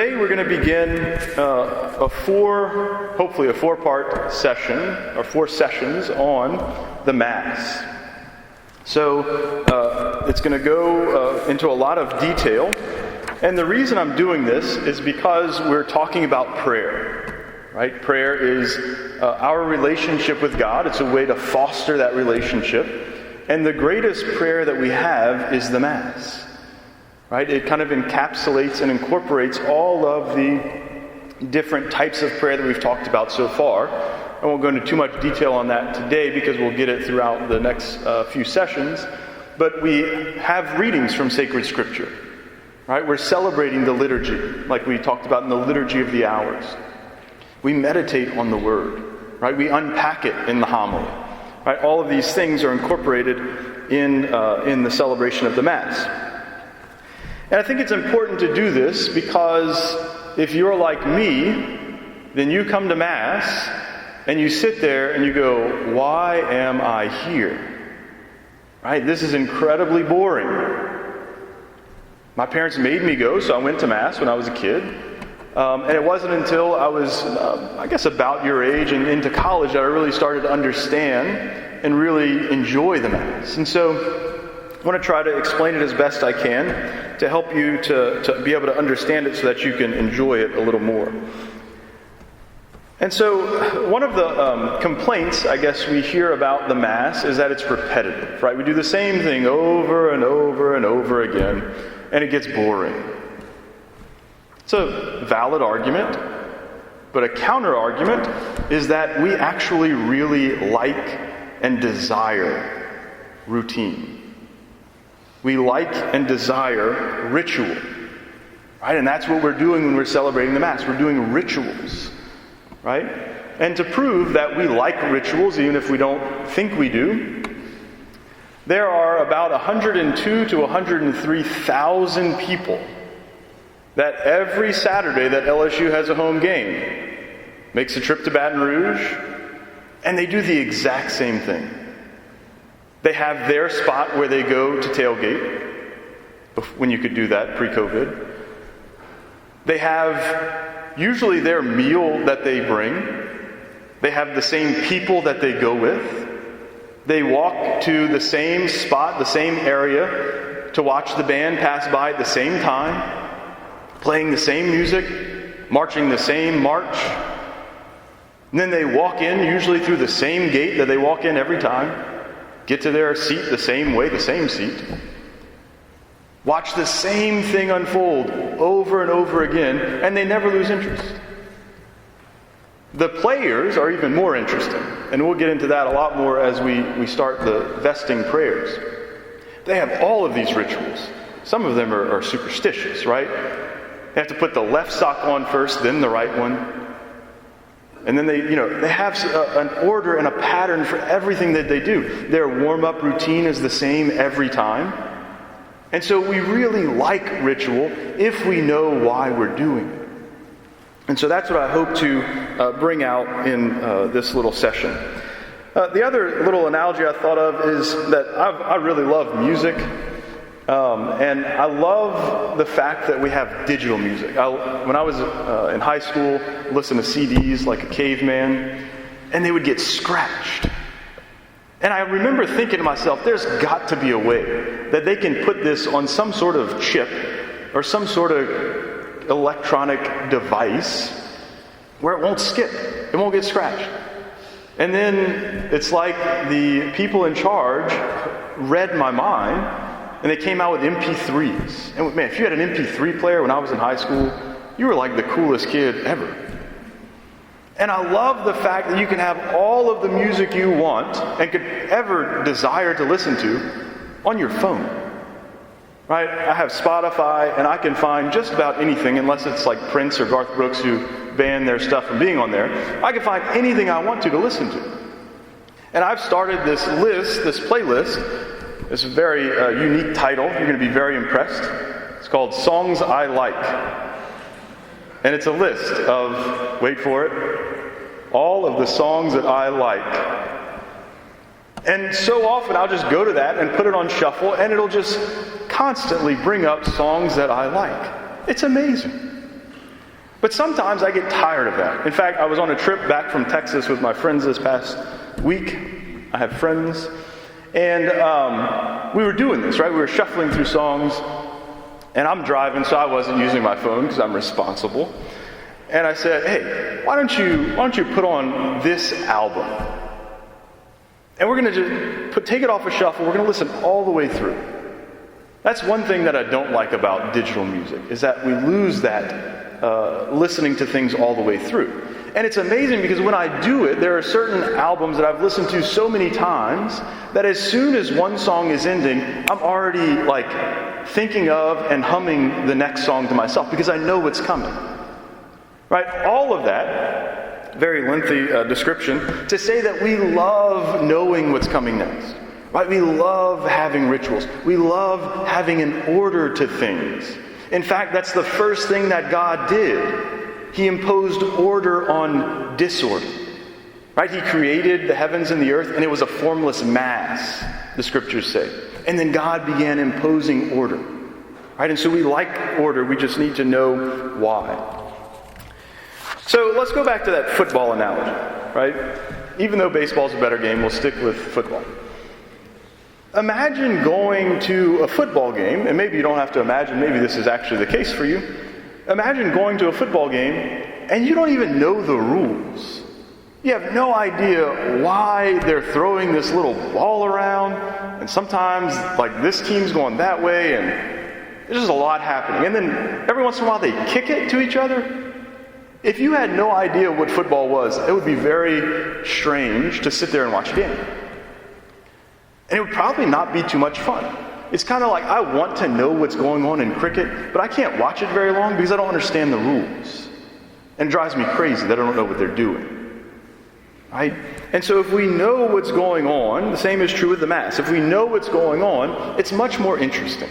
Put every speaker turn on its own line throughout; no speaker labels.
today we're going to begin hopefully a four-part session, or 4 sessions on the Mass. So it's going to go into a lot of detail. And the reason I'm doing this is because we're talking about prayer, right? Prayer is our relationship with God. It's a way to foster that relationship. And the greatest prayer that we have is the Mass. Right? It kind of encapsulates and incorporates all of the different types of prayer that we've talked about so far. I won't go into too much detail on that today because we'll get it throughout the next few sessions. But we have readings from sacred Scripture. Right? We're celebrating the liturgy, like we talked about in the Liturgy of the Hours. We meditate on the Word. Right? We unpack it in the homily. Right? All of these things are incorporated in the celebration of the Mass. And I think it's important to do this because if you're like me, then you come to Mass and you sit there and you go, why am I here? Right? This is incredibly boring. My parents made me go, so I went to Mass when I was a kid. And it wasn't until I was, I guess, about your age and into college that I really started to understand and really enjoy the Mass. And so I want to try to explain it as best I can to help you to be able to understand it so that you can enjoy it a little more. And so one of the complaints, I guess, we hear about the Mass is that it's repetitive, right? We do the same thing over and over and over again, and it gets boring. It's a valid argument, but a counter-argument is that we actually really like and desire routine. We like and desire ritual, right? And that's what we're doing when we're celebrating the Mass. We're doing rituals, right? And to prove that we like rituals, even if we don't think we do, there are about 102 to 103,000 people that every Saturday that LSU has a home game makes a trip to Baton Rouge, and they do the exact same thing. They have their spot where they go to tailgate, when you could do that pre-COVID. They have usually their meal that they bring. They have the same people that they go with. They walk to the same spot, the same area, to watch the band pass by at the same time, playing the same music, marching the same march. And then they walk in, usually through the same gate that they walk in every time. Get to their seat the same way, the same seat. Watch the same thing unfold over and over again, and they never lose interest. The players are even more interesting, and we'll get into that a lot more as we start the vesting prayers. They have all of these rituals. Some of them are superstitious, right? They have to put the left sock on first, then the right one. And then they have an order and a pattern for everything that they do. Their warm-up routine is the same every time. And so we really like ritual if we know why we're doing it. And so that's what I hope to bring out in this little session. The other little analogy I thought of is that I really love music. And I love the fact that we have digital music. When I was in high school, I listened to CDs like a caveman, and they would get scratched. And I remember thinking to myself, there's got to be a way that they can put this on some sort of chip or some sort of electronic device where it won't skip, it won't get scratched. And then it's like the people in charge read my mind, and they came out with MP3s. And man, if you had an MP3 player when I was in high school, you were like the coolest kid ever. And I love the fact that you can have all of the music you want and could ever desire to listen to on your phone. Right? I have Spotify, and I can find just about anything, unless it's like Prince or Garth Brooks who banned their stuff from being on there. I can find anything I want to listen to. And I've started this list, this playlist. It's a very unique title. You're going to be very impressed. It's called Songs I Like. And it's a list of, wait for it, all of the songs that I like. And so often I'll just go to that and put it on shuffle, and it'll just constantly bring up songs that I like. It's amazing. But sometimes I get tired of that. In fact, I was on a trip back from Texas with my friends this past week. I have friends. And we were doing this, right? We were shuffling through songs. And I'm driving, so I wasn't using my phone because I'm responsible. And I said, hey, why don't you put on this album? And we're going to just take it off a shuffle. We're going to listen all the way through. That's one thing that I don't like about digital music, is that we lose that listening to things all the way through. And it's amazing because when I do it, there are certain albums that I've listened to so many times that as soon as one song is ending, I'm already thinking of and humming the next song to myself because I know what's coming. Right? All of that, very lengthy description, to say that we love knowing what's coming next. Right? We love having rituals. We love having an order to things. In fact, that's the first thing that God did. He imposed order on disorder. Right? He created the heavens and the earth, and it was a formless mass, the scriptures say. And then God began imposing order. Right? And so we like order, we just need to know why. So let's go back to that football analogy, right? Even though baseball's a better game, we'll stick with football. Imagine going to a football game, and maybe you don't have to imagine, maybe this is actually the case for you. Imagine going to a football game, and you don't even know the rules. You have no idea why they're throwing this little ball around, and sometimes, this team's going that way, and there's just a lot happening. And then, every once in a while, they kick it to each other. If you had no idea what football was, it would be very strange to sit there and watch a game. And it would probably not be too much fun. It's kind of like, I want to know what's going on in cricket, but I can't watch it very long because I don't understand the rules. And it drives me crazy that I don't know what they're doing. Right? And so if we know what's going on, the same is true with the Mass. If we know what's going on, it's much more interesting.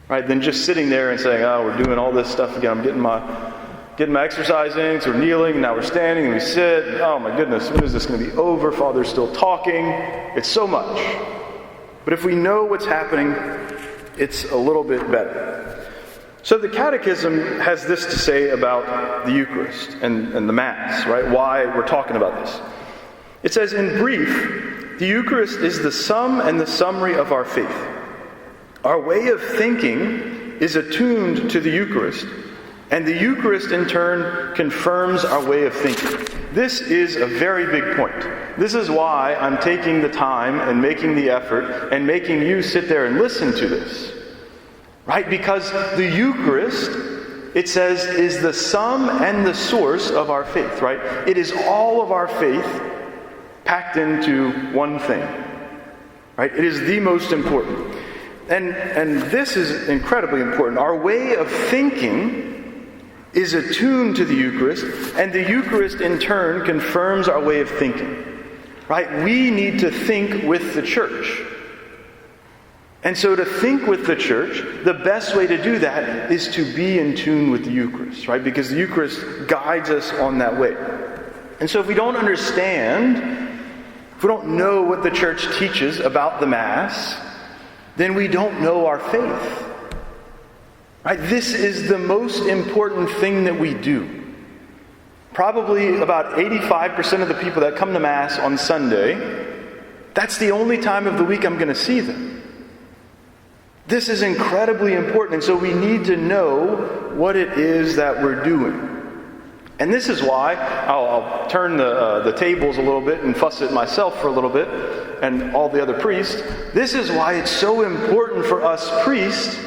Right? Than just sitting there and saying, oh, we're doing all this stuff again. I'm getting my exercise in, so we're kneeling, and now we're standing, and we sit. Oh my goodness, when is this going to be over? Father's still talking. It's so much. But if we know what's happening, it's a little bit better. So the Catechism has this to say about the Eucharist and the Mass, right? Why we're talking about this. It says, in brief, the Eucharist is the sum and the summary of our faith. Our way of thinking is attuned to the Eucharist, and the Eucharist, in turn, confirms our way of thinking. This is a very big point. This is why I'm taking the time and making the effort and making you sit there and listen to this. Right? Because the Eucharist, it says, is the sum and the source of our faith. Right? It is all of our faith packed into one thing. Right? It is the most important. And this is incredibly important. Our way of thinking is attuned to the Eucharist, and the Eucharist in turn confirms our way of thinking. Right? We need to think with the church. And so to think with the church, the best way to do that is to be in tune with the Eucharist, right? Because the Eucharist guides us on that way. And so if we don't understand, if we don't know what the church teaches about the Mass, then we don't know our faith. Right? This is the most important thing that we do. Probably about 85% of the people that come to Mass on Sunday, that's the only time of the week I'm going to see them. This is incredibly important, and so we need to know what it is that we're doing. And this is why I'll turn the tables a little bit and fuss at myself for a little bit, and all the other priests. This is why it's so important for us priests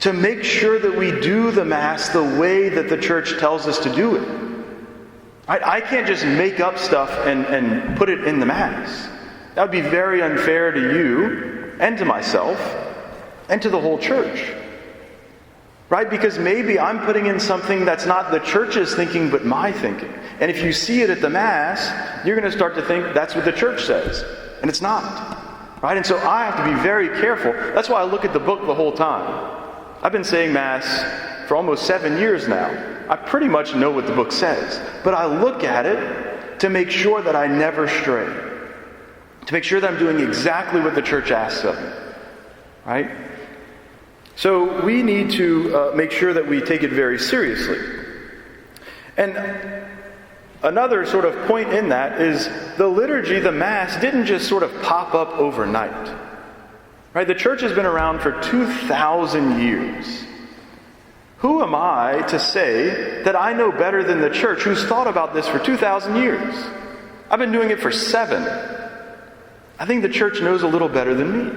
to make sure that we do the Mass the way that the church tells us to do it. I can't just make up stuff and put it in the Mass. That would be very unfair to you and to myself and to the whole church. Right? Because maybe I'm putting in something that's not the church's thinking but my thinking. And if you see it at the Mass, you're going to start to think that's what the church says. And it's not. Right? And so I have to be very careful. That's why I look at the book the whole time. I've been saying Mass for almost 7 years now. I pretty much know what the book says. But I look at it to make sure that I never stray. To make sure that I'm doing exactly what the church asks of me. Right? So we need to make sure that we take it very seriously. And another sort of point in that is the liturgy, the Mass, didn't just sort of pop up overnight. Right? The church has been around for 2,000 years. Who am I to say that I know better than the church who's thought about this for 2,000 years? I've been doing it for 7. I think the church knows a little better than me.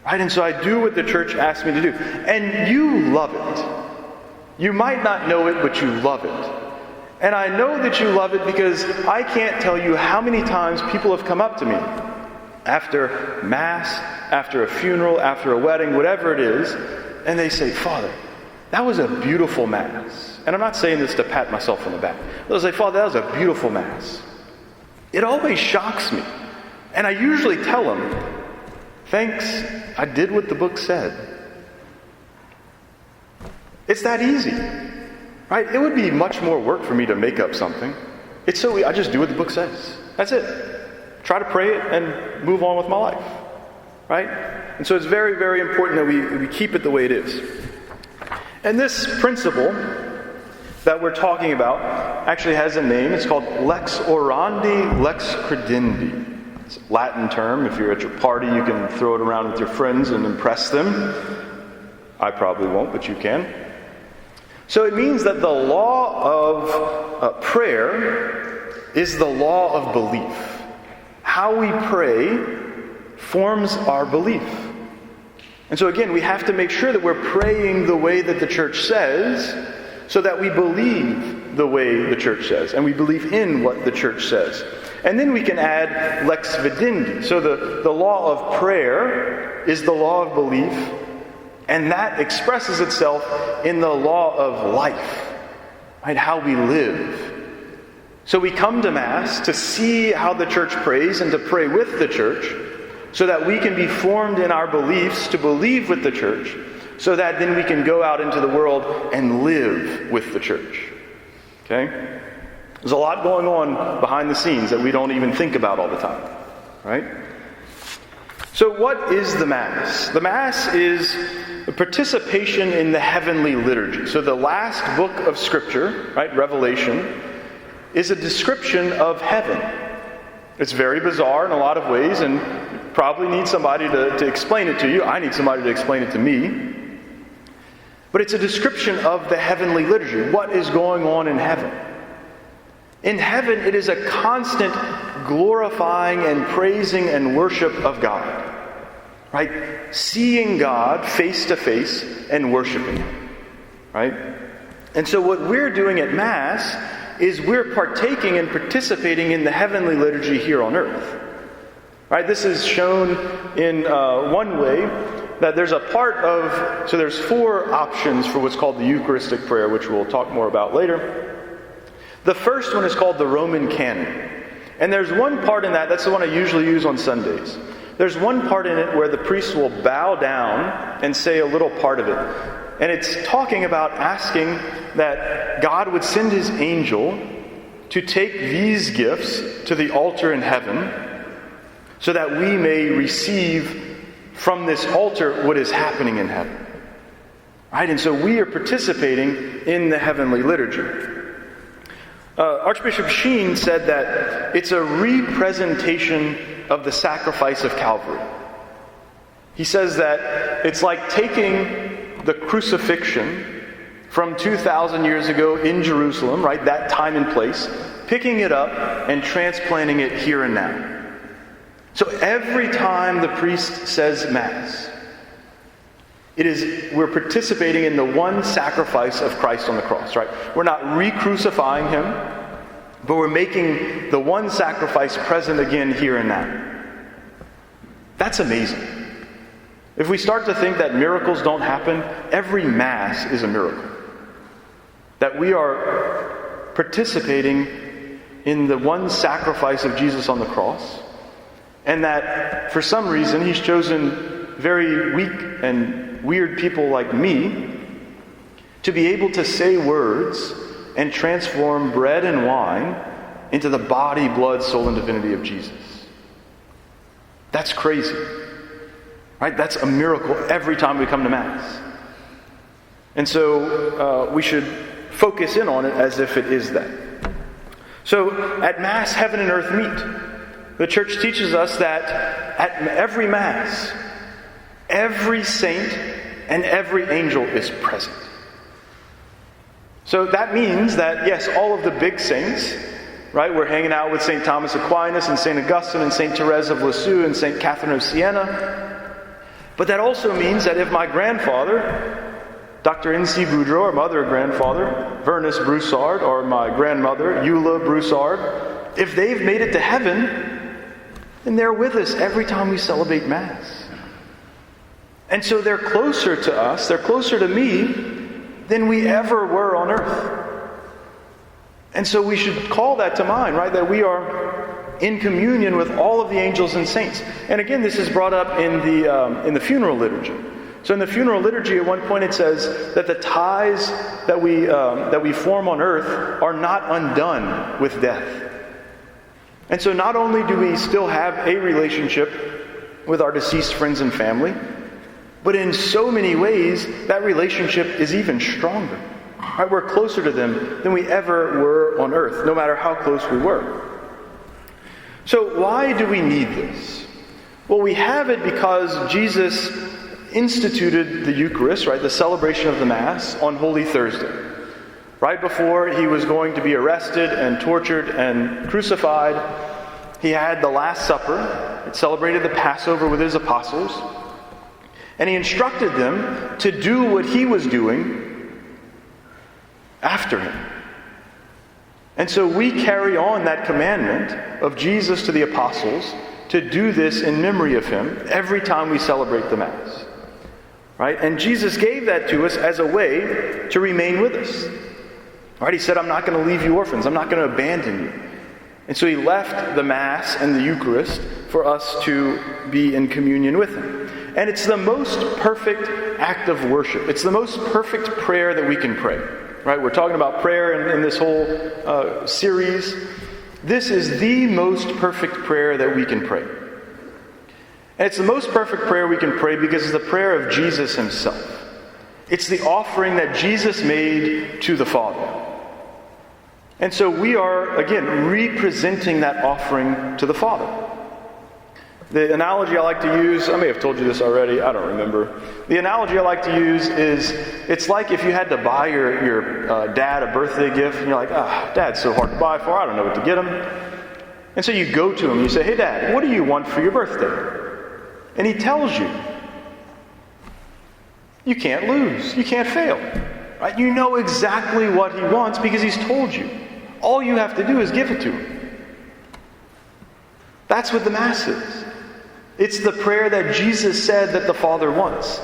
Right? And so I do what the church asks me to do. And you love it. You might not know it, but you love it. And I know that you love it because I can't tell you how many times people have come up to me after Mass, after a funeral, after a wedding, whatever it is, and they say, "Father, that was a beautiful Mass." And I'm not saying this to pat myself on the back. They'll say, "Father, that was a beautiful Mass." It always shocks me. And I usually tell them, "Thanks, I did what the book said." It's that easy. Right? It would be much more work for me to make up something. It's so easy. I just do what the book says. That's it. Try to pray it and move on with my life. Right? And so it's very, very important that we keep it the way it is. And this principle that we're talking about actually has a name. It's called lex orandi, lex credendi. It's a Latin term. If you're at your party, you can throw it around with your friends and impress them. I probably won't, but you can. So it means that the law of prayer is the law of belief. How we pray forms our belief. And so again, we have to make sure that we're praying the way that the church says, so that we believe the way the church says, and we believe in what the church says. And then we can add lex videndi. So the law of prayer is the law of belief, and that expresses itself in the law of life, right? How we live. So we come to Mass to see how the church prays and to pray with the church, so that we can be formed in our beliefs to believe with the church, so that then we can go out into the world and live with the church. Okay? There's a lot going on behind the scenes that we don't even think about all the time, right? So what is the Mass? The Mass is a participation in the Heavenly Liturgy. So the last book of Scripture, right, Revelation, is a description of heaven. It's very bizarre in a lot of ways, and you probably need somebody to explain it to you. I need somebody to explain it to me. But it's a description of the Heavenly Liturgy. What is going on in heaven? In heaven, it is a constant glorifying and praising and worship of God. Right? Seeing God face to face and worshiping Him. Right? And so what we're doing at Mass is we're partaking and participating in the Heavenly Liturgy here on earth. Right? This is shown in one way, that there's a part of, so there's 4 options for what's called the Eucharistic Prayer, which we'll talk more about later. The first one is called the Roman Canon. And there's one part in that, that's the one I usually use on Sundays. There's one part in it where the priest will bow down and say a little part of it. And it's talking about asking that God would send His angel to take these gifts to the altar in heaven, so that we may receive from this altar what is happening in heaven. Right? And so we are participating in the Heavenly Liturgy. Archbishop Sheen said that it's a representation of the sacrifice of Calvary. He says that it's like taking the crucifixion from 2,000 years ago in Jerusalem, right, that time and place, picking it up and transplanting it here and now. So every time the priest says Mass, we're participating in the one sacrifice of Christ on the cross, right? We're not re-crucifying Him, but we're making the one sacrifice present again here and now. That's amazing. If we start to think that miracles don't happen, every Mass is a miracle. That we are participating in the one sacrifice of Jesus on the cross, and that for some reason He's chosen very weak and weird people like me to be able to say words and transform bread and wine into the body, blood, soul, and divinity of Jesus. That's crazy. Right? That's a miracle every time we come to Mass. And so we should focus in on it as if it is that. So at Mass, heaven and earth meet. The Church teaches us that at every Mass, every saint and every angel is present. So that means that, yes, all of the big saints, right? We're hanging out with St. Thomas Aquinas and St. Augustine and St. Therese of Lisieux and St. Catherine of Siena. But that also means that if my grandfather, Dr. N.C. Boudreau, or my other grandfather, Vernus Broussard, or my grandmother, Eula Broussard, if they've made it to heaven, then they're with us every time we celebrate Mass. And so they're closer to us, they're closer to me than we ever were on earth. And so we should call that to mind, right? That we are in communion with all of the angels and saints. And again, this is brought up in the funeral liturgy. So in the funeral liturgy, at one point it says that the ties that we form on earth are not undone with death. And so not only do we still have a relationship with our deceased friends and family, but in so many ways, that relationship is even stronger. Right? We're closer to them than we ever were on earth, no matter how close we were. So why do we need this? Well, we have it because Jesus instituted the Eucharist, right, the celebration of the Mass, on Holy Thursday. Right before he was going to be arrested and tortured and crucified, he had the Last Supper. It celebrated the Passover with his apostles. And he instructed them to do what he was doing after him. And so we carry on that commandment of Jesus to the apostles to do this in memory of him every time we celebrate the Mass. Right? And Jesus gave that to us as a way to remain with us. Right? He said, I'm not going to leave you orphans. I'm not going to abandon you. And so he left the Mass and the Eucharist for us to be in communion with him. And it's the most perfect act of worship. It's the most perfect prayer that we can pray. Right? We're talking about prayer in this whole series. This is the most perfect prayer that we can pray. And it's the most perfect prayer we can pray because it's the prayer of Jesus himself. It's the offering that Jesus made to the Father. And so we are, again, representing that offering to the Father. The analogy I like to use, I may have told you this already, I don't remember. The analogy I like to use is, it's like if you had to buy your dad a birthday gift, and you're like, Dad's so hard to buy for, I don't know what to get him. And so you go to him and you say, hey Dad, what do you want for your birthday? And he tells you. You can't lose, you can't fail. Right? You know exactly what he wants because he's told you. All you have to do is give it to him. That's what the Mass is. It's the prayer that Jesus said that the Father wants.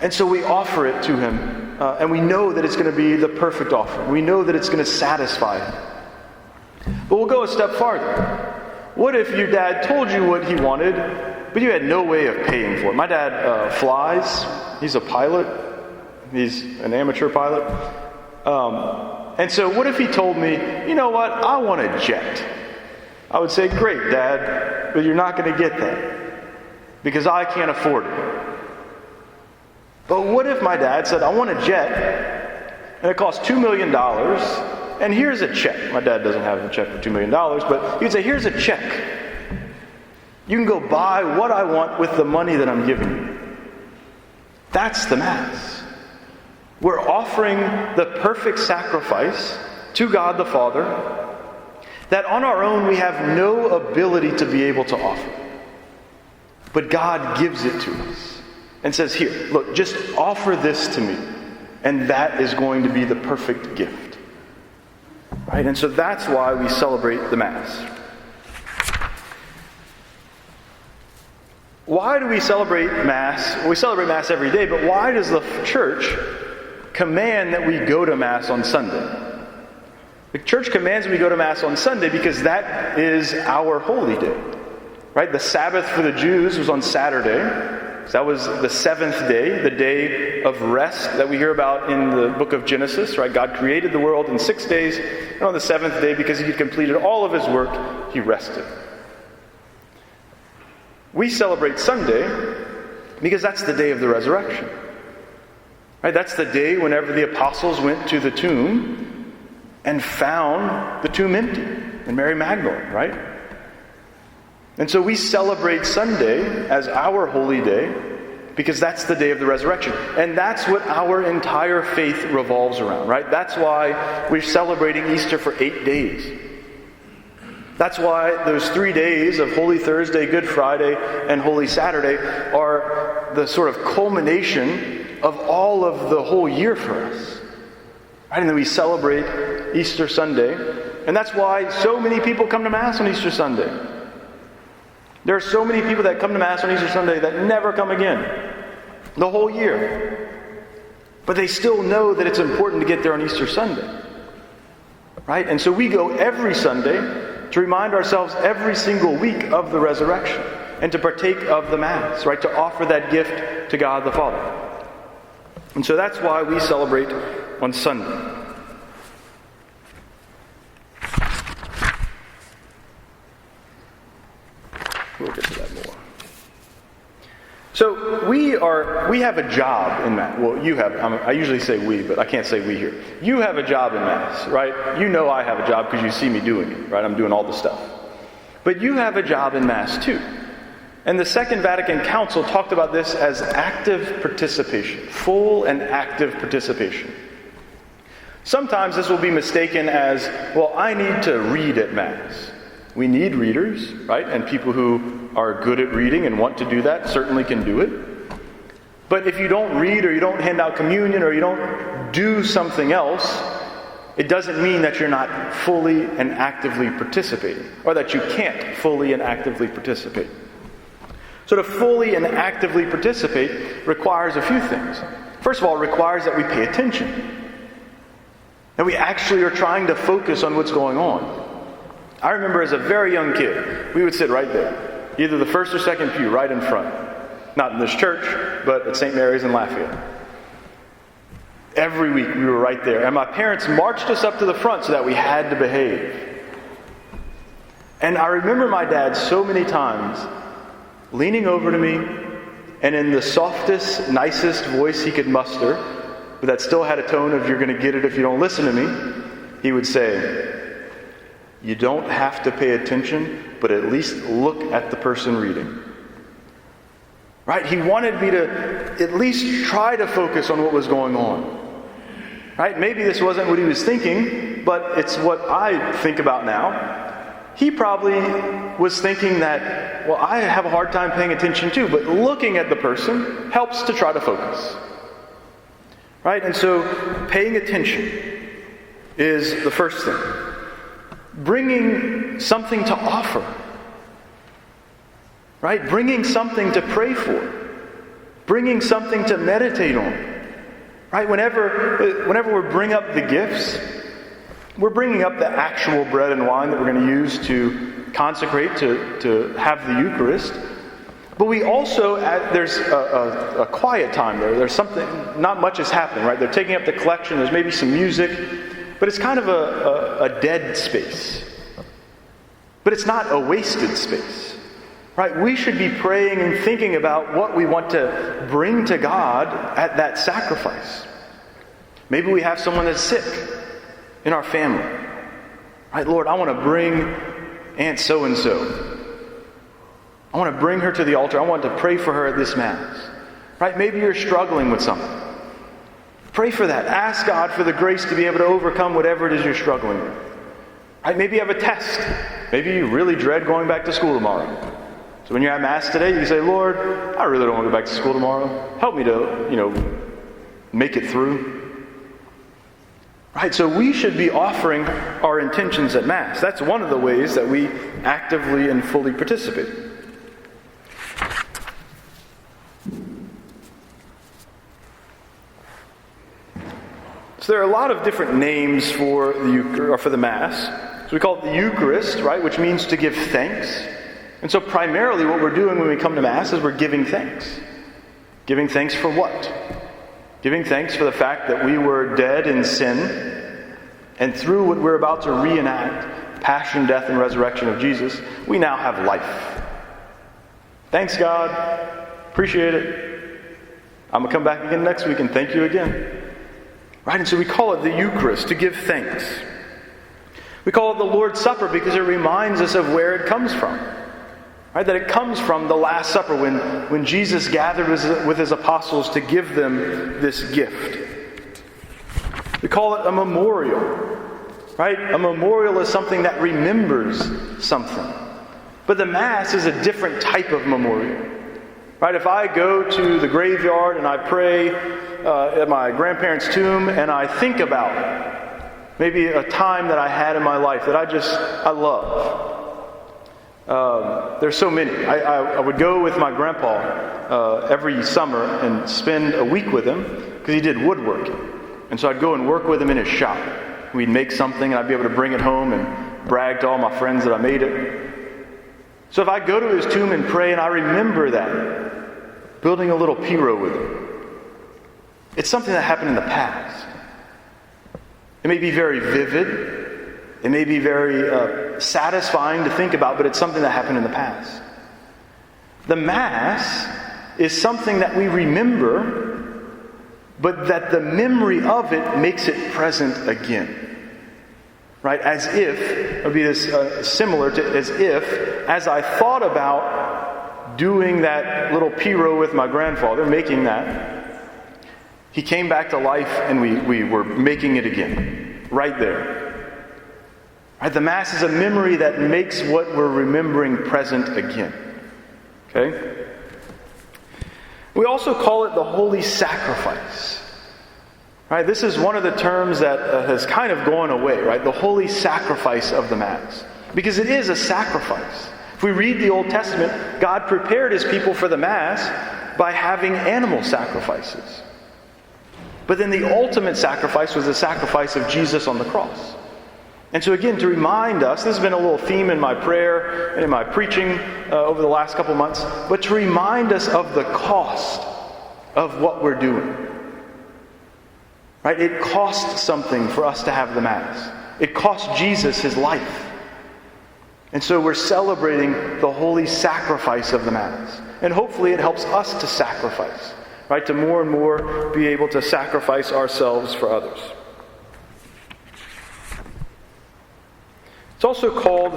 And so we offer it to him. And we know that it's going to be the perfect offering. We know that it's going to satisfy him. But we'll go a step farther. What if your dad told you what he wanted, but you had no way of paying for it? My dad flies. He's a pilot. He's an amateur pilot. And so what if he told me, you know what, I want a jet. I would say, great, Dad, but you're not going to get that because I can't afford it. But what if my dad said, I want a jet, and it costs $2 million, and here's a check. My dad doesn't have a check for $2 million, but he'd say, here's a check. You can go buy what I want with the money that I'm giving you. That's the Mass. We're offering the perfect sacrifice to God the Father that on our own we have no ability to be able to offer. But God gives it to us and says, here, look, just offer this to me. And that is going to be the perfect gift. Right? And so that's why we celebrate the Mass. Why do we celebrate Mass? Well, we celebrate Mass every day, but why does the Church command that we go to Mass on Sunday? The Church commands that we go to Mass on Sunday because that is our holy day. Right? The Sabbath for the Jews was on Saturday. So that was the seventh day, the day of rest that we hear about in the book of Genesis. Right? God created the world in 6 days, and on the seventh day, because he had completed all of his work, he rested. We celebrate Sunday because that's the day of the resurrection. Right? That's the day whenever the apostles went to the tomb and found the tomb empty, and Mary Magdalene, right? And so we celebrate Sunday as our holy day because that's the day of the resurrection. And that's what our entire faith revolves around, right? That's why we're celebrating Easter for 8 days. That's why those 3 days of Holy Thursday, Good Friday, and Holy Saturday are the sort of culmination of all of the whole year for us. Right? And then we celebrate Easter Sunday. And that's why so many people come to Mass on Easter Sunday. There are so many people that come to Mass on Easter Sunday that never come again the whole year. But they still know that it's important to get there on Easter Sunday. Right? And so we go every Sunday to remind ourselves every single week of the resurrection and to partake of the Mass, right? To offer that gift to God the Father. And so that's why we celebrate on Sunday. We'll get to that more. So we have a job in Mass. Well, you have. I usually say we, but I can't say we here. You have a job in Mass, right? You know I have a job because you see me doing it, right? I'm doing all the stuff. But you have a job in Mass too. And the Second Vatican Council talked about this as active participation, full and active participation. Sometimes this will be mistaken as, well, I need to read at Mass. We need readers, right? And people who are good at reading and want to do that certainly can do it. But if you don't read or you don't hand out communion or you don't do something else, it doesn't mean that you're not fully and actively participating, or that you can't fully and actively participate. So to fully and actively participate requires a few things. First of all, it requires that we pay attention. That we actually are trying to focus on what's going on. I remember as a very young kid, we would sit right there, either the first or second pew, right in front. Not in this church, but at St. Mary's in Lafayette. Every week we were right there, and my parents marched us up to the front so that we had to behave. And I remember my dad so many times leaning over to me, and in the softest, nicest voice he could muster, but that still had a tone of, you're going to get it if you don't listen to me, he would say, "You don't have to pay attention, but at least look at the person reading." Right? He wanted me to at least try to focus on what was going on. Right? Maybe this wasn't what he was thinking, but it's what I think about now. He probably was thinking that, well, I have a hard time paying attention too, but looking at the person helps to try to focus. Right? And so paying attention is the first thing. Bringing something to offer. Right? Bringing something to pray for. Bringing something to meditate on. Right? Whenever we bring up the gifts, we're bringing up the actual bread and wine that we're going to use to consecrate, to have the Eucharist. But we also, there's a quiet time there. There's something, not much is happening, right? They're taking up the collection. There's maybe some music. But it's kind of a dead space. But it's not a wasted space. Right? We should be praying and thinking about what we want to bring to God at that sacrifice. Maybe we have someone that's sick in our family. Right? Lord, I want to bring Aunt so-and-so. I want to bring her to the altar. I want to pray for her at this Mass. Right? Maybe you're struggling with something. Pray for that. Ask God for the grace to be able to overcome whatever it is you're struggling with. Right? Maybe you have a test. Maybe you really dread going back to school tomorrow. So when you're at Mass today, you can say, Lord, I really don't want to go back to school tomorrow. Help me to, make it through. Right? So we should be offering our intentions at Mass. That's one of the ways that we actively and fully participate. So there are a lot of different names for the Mass. So we call it the Eucharist, right, which means to give thanks. And so primarily what we're doing when we come to Mass is we're giving thanks. Giving thanks for what? Giving thanks for the fact that we were dead in sin, and through what we're about to reenact, passion, death, and resurrection of Jesus, we now have life. Thanks, God. Appreciate it. I'm going to come back again next week and thank you again. Right? And so we call it the Eucharist, to give thanks. We call it the Lord's Supper because it reminds us of where it comes from. Right? That it comes from the Last Supper when Jesus gathered with his apostles to give them this gift. We call it a memorial. Right? A memorial is something that remembers something. But the Mass is a different type of memorial. Right? If I go to the graveyard and I pray at my grandparents' tomb and I think about maybe a time that I had in my life that I love. There's so many. I would go with my grandpa every summer and spend a week with him because he did woodworking. And so I'd go and work with him in his shop. We'd make something and I'd be able to bring it home and brag to all my friends that I made it. So if I go to his tomb and pray and I remember that, building a little pirogue with him, it's something that happened in the past. It may be very vivid. It may be very satisfying to think about, but it's something that happened in the past. The Mass is something that we remember, but that the memory of it makes it present again. Right? As if, it would be this similar to as if, as I thought about doing that little pirogue with my grandfather, making that, he came back to life and we were making it again. Right there. Right? The Mass is a memory that makes what we're remembering present again. Okay? We also call it the Holy Sacrifice. Right? This is one of the terms that has kind of gone away, right? The Holy Sacrifice of the Mass. Because it is a sacrifice. If we read the Old Testament, God prepared his people for the Mass by having animal sacrifices. But then the ultimate sacrifice was the sacrifice of Jesus on the cross. And so again, to remind us, this has been a little theme in my prayer and in my preaching over the last couple months, but to remind us of the cost of what we're doing. Right? It costs something for us to have the Mass. It cost Jesus his life. And so we're celebrating the holy sacrifice of the Mass. And hopefully it helps us to sacrifice. Right? To more and more be able to sacrifice ourselves for others. It's also called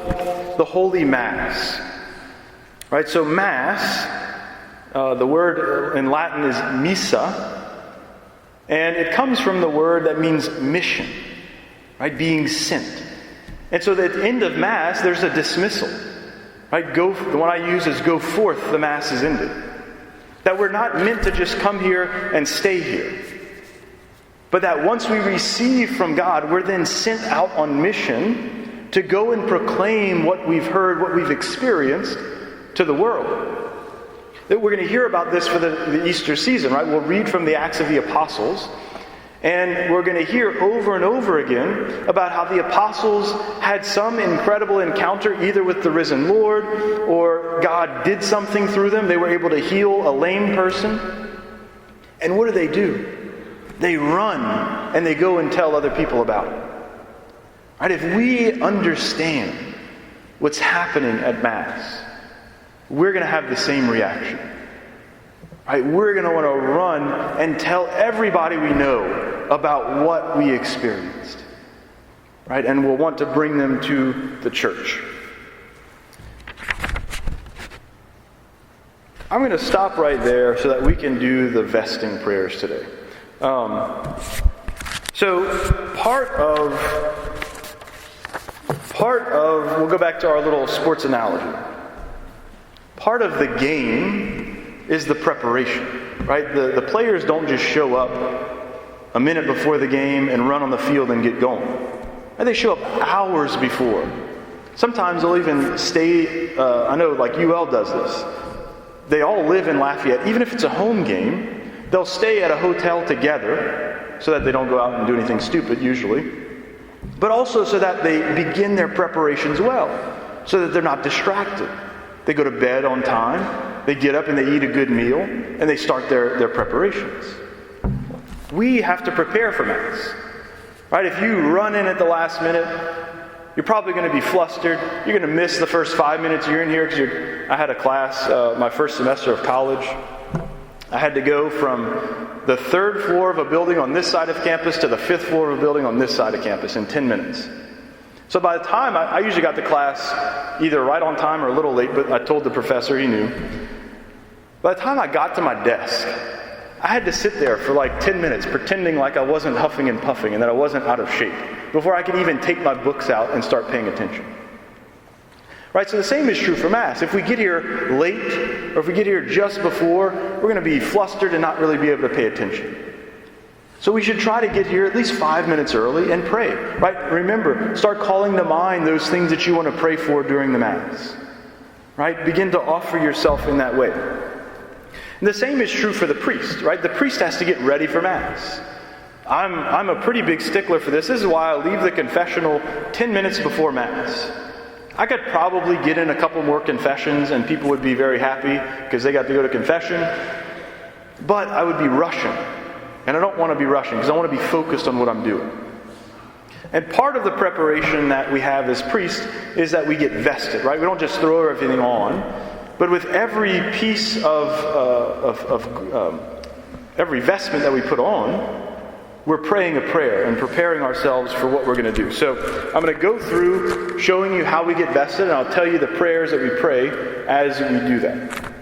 the Holy Mass. Right? So Mass, the word in Latin is missa. And it comes from the word that means mission, right? Being sent. And so at the end of Mass, there's a dismissal, right? The one I use is go forth, the Mass is ended. That we're not meant to just come here and stay here. But that once we receive from God, we're then sent out on mission to go and proclaim what we've heard, what we've experienced to the world. That we're going to hear about this for the Easter season, right? We'll read from the Acts of the Apostles, and we're going to hear over and over again about how the apostles had some incredible encounter either with the risen Lord or God did something through them. They were able to heal a lame person. And what do? They run and they go and tell other people about it. Right? If we understand what's happening at Mass, we're going to have the same reaction. Right? We're going to want to run and tell everybody we know about what we experienced. Right? And we'll want to bring them to the church. I'm going to stop right there so that we can do the vesting prayers today. So part of, we'll go back to our little sports analogy. Part of the game is the preparation, right? The players don't just show up a minute before the game and run on the field and get going. Right? They show up hours before. Sometimes they'll even stay, I know like UL does this. They all live in Lafayette. Even if it's a home game, they'll stay at a hotel together so that they don't go out and do anything stupid usually. But also so that they begin their preparations well, so that they're not distracted. They go to bed on time, they get up and they eat a good meal, and they start their preparations. We have to prepare for Mass. Right? If you run in at the last minute, you're probably going to be flustered. You're going to miss the first 5 minutes you're in here because I had a class, my first semester of college. I had to go from the 3rd floor of a building on this side of campus to the 5th floor of a building on this side of campus in 10 minutes. So by the time, I usually got to class either right on time or a little late, but I told the professor, he knew. By the time I got to my desk, I had to sit there for like 10 minutes pretending like I wasn't huffing and puffing and that I wasn't out of shape before I could even take my books out and start paying attention. Right, so the same is true for Mass. If we get here late, or if we get here just before, we're going to be flustered and not really be able to pay attention. So we should try to get here at least 5 minutes early and pray. Right? Remember, start calling to mind those things that you want to pray for during the Mass. Right? Begin to offer yourself in that way. And the same is true for the priest. Right? The priest has to get ready for Mass. I'm a pretty big stickler for this. This is why I leave the confessional 10 minutes before Mass. I could probably get in a couple more confessions and people would be very happy because they got to go to confession. But I would be rushing. And I don't want to be rushing because I want to be focused on what I'm doing. And part of the preparation that we have as priests is that we get vested, right? We don't just throw everything on. But with every piece of every vestment that we put on, we're praying a prayer and preparing ourselves for what we're going to do. So I'm going to go through showing you how we get vested, and I'll tell you the prayers that we pray as we do that.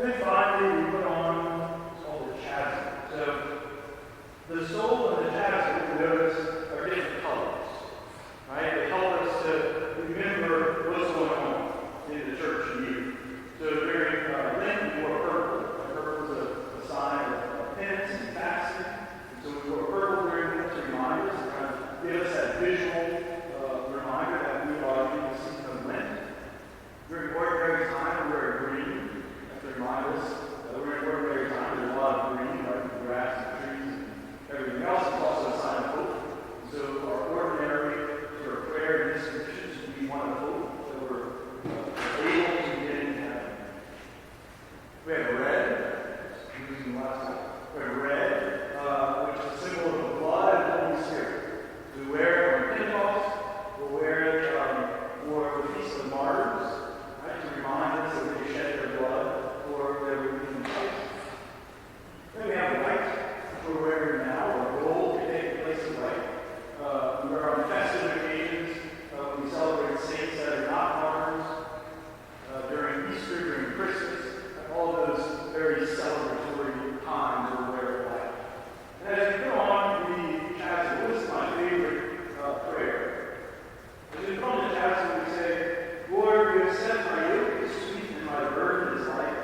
And then finally, we put on what's called the chasm. So the soul and the chasm, we notice, are different colors. Right? They help us to remember what's going on in the church year. So during Lent, we wore purple. Purple is a sign of penance and fasting. And so we wore purple during Lent to remind us, to kind of give us that visual reminder that we are in the season of Lent. During ordinary time, we wear green. To remind us that we're in ordinary time. There's a lot of green, like the grass and trees and everything else. It's also a sign of hope. So our ordinary sort of prayer and disposition should be one of hope that we're able to get into heaven. We have red, using the last time. We have red, which is a symbol of the blood and the Holy Spirit. We wear it on Pentecost. We'll wear it for the Feast of the Martyrs, right, to remind us that they shed their blood for their redeeming Christ. Then we have white, which we're wearing now, or gold to take the place of white. We wear on festive occasions. We celebrate saints that are not martyrs. During Easter, during Christmas, all those very celebratory times we'll wear white. And as we go on the chasm, this is my favorite prayer. As we come to the chasm, we say, Lord, you have said my yoke is sweet and my burden is light.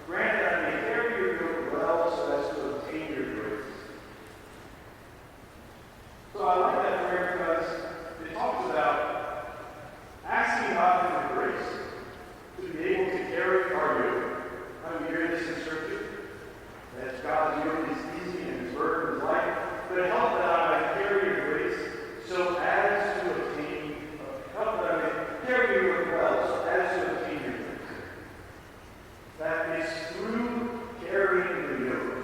Grant that I may carry your yoke well so as to obtain your grace. So I like that prayer because it talks about asking God for grace to be able to carry our yoke. We hear this in Scripture, that God's yoke is easy and his burden is light. But help that I may carry your grace so as to obtain, help that I may carry your yoke well so as to obtain your grace. That is through carrying the yoke,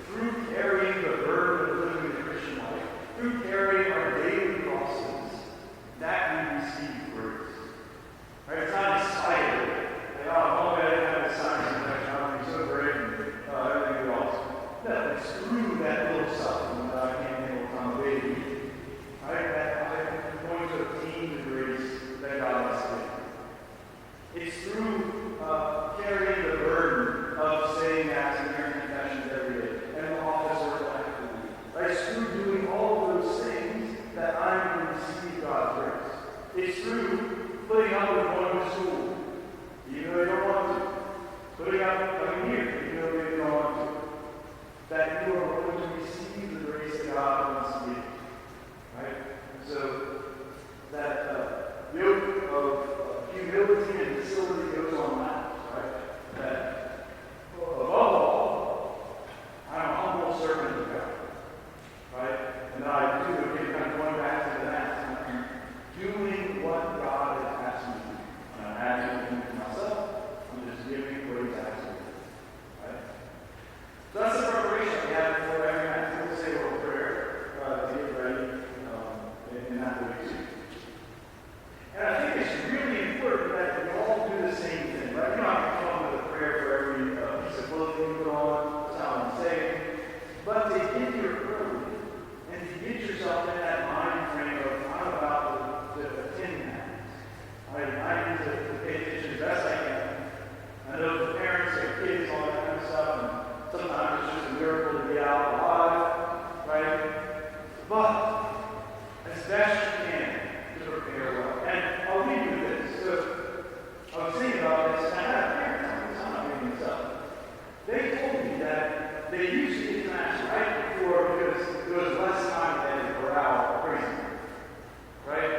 through carrying the burden of living the Christian life, through carrying our daily crosses, that we receive grace. Right? It's not in spite of it. Oh, I didn't have the signs in that job. I'm so great and everything is awesome. No, it's through that little suffering that I can't handle on the baby. Right? That I'm going to obtain the grace that God has given. It's through carrying the burden of saying Mass and hearing confessions every day, and the office work actively. Right? It's through doing all of those things that I'm going to receive God's grace. It's through putting up with going to school, even though they don't want to. Putting up coming here, even though they don't want to. That you are going to receive the grace that God wants to give. Right? So that yoke of humility and facility goes on that. Right? That above all, I'm a humble servant of God. Right? And I do, again, kind of going back to the Mass, I'm doing what God has asked me to do. And I'm asking him for myself. I'm just giving what he's asked me to do. Right? So that's the preparation we have for every Mass. We'll say a little prayer to get ready in that way too. And I think it's really important that we all do the same thing. Right? You don't have to come with a prayer for every piece of clothing you put on. That's how I'm saying. But to get here early and to get yourself in that mind frame of I'm about to attend Mass. I need to pay attention as best I can. I know the parents and kids, all that kind of stuff, and sometimes it's just a miracle to get out alive, right? But as best you can to prepare well. And I'll leave you with this. So I was thinking about this, and I had parents on this, I'm not making this up. They told me that they used to get to Mass right before because there was less time they had to corral crazy. Right?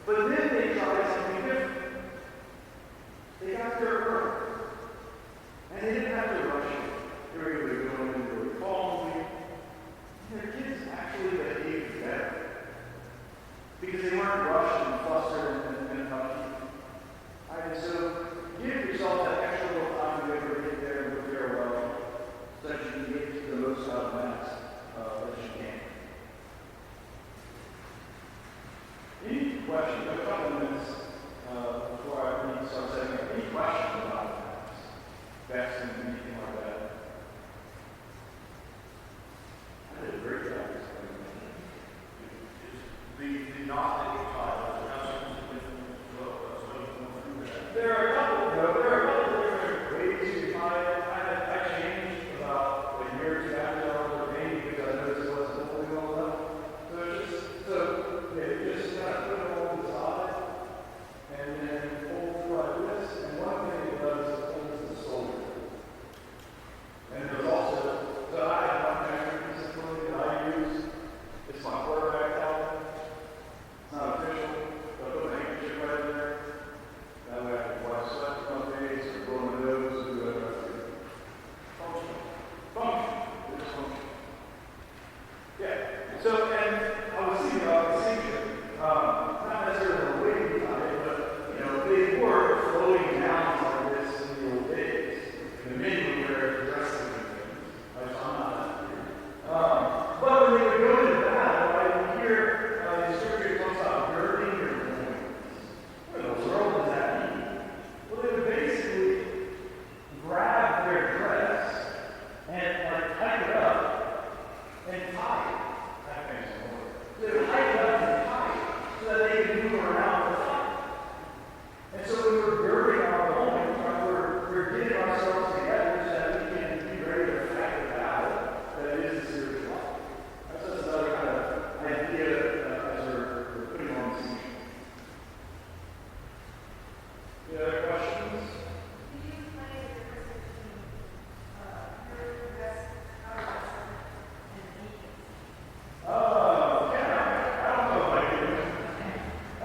But then they tried something different. They got there early. And they didn't have to rush it. They were able to go in really calmly. And their kids actually behaved better. Because they weren't rushed and flustered and puffy. Right? So give yourself that extra little time to be able to get there and prepare well so that you can get the most out of Mass that you can. Any questions? A couple of minutes before I start setting up. Any questions about Mass? Fasting, anything like that? I did a great job explaining that. The Gnostic child, how something different as well. There are a couple of different ways to define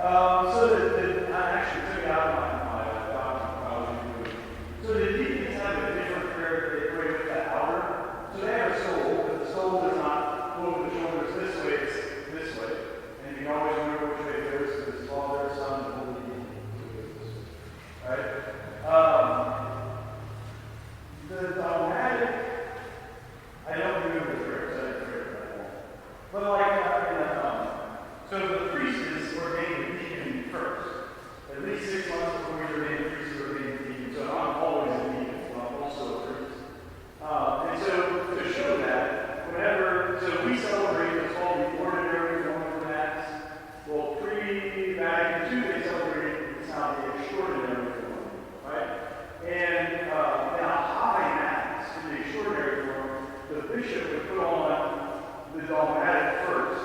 I actually took out my doctrine. So the deacons have a different prayer that they pray with the outer. So they have a soul, but the soul does not move the shoulders this way, it's this way. And you can always remember which way it goes, because it's Father, Son, and Holy Spirit. Right? The dogmatic, I don't remember the prayer, because I didn't pray for that one. But so the priest is ordained a deacon first. At least 6 months before you're ordained a priest, you're ordained a deacon. So I'm always a deacon, so I'm also a priest. And so to show that, so we celebrate what's called the ordinary form of Mass. Well, pre-Vatican II, they celebrated it's now the extraordinary form, right? And in a high Mass, in the extraordinary form, the bishop would put on the dogmatic first,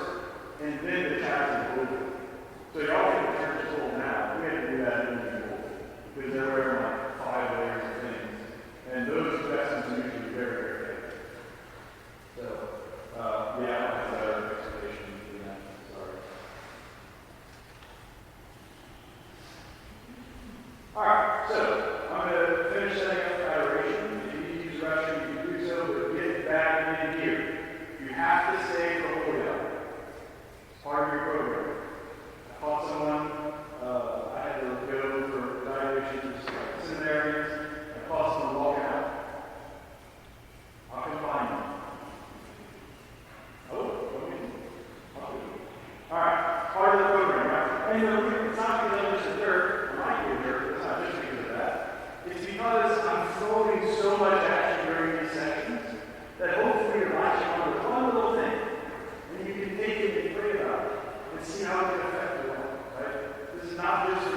and then the chaplain would. So y'all think the church is old now. We had to do that in the old, because they're wearing like 5 layers of things. And those vestments are usually very, very thick. So, I don't have a better explanation than that. Sorry. Alright, so I'm going to finish setting up the adoration. If you need to use the restroom, you can do so, but get back in here. You have to stay for Holy Hour. It's part of your program. I caught someone, I had to go for evaluations, seminaries. I caught someone walking out. How can I find them? Alright, part of the program, right? And it's not because I'm just a jerk, I might be a jerk, it's not just because of that. It's because I'm throwing so much at you during these sessions that hopefully you're latching on to one little thing. And you can take it and pray about it and see how it can affect your life, right? This is not just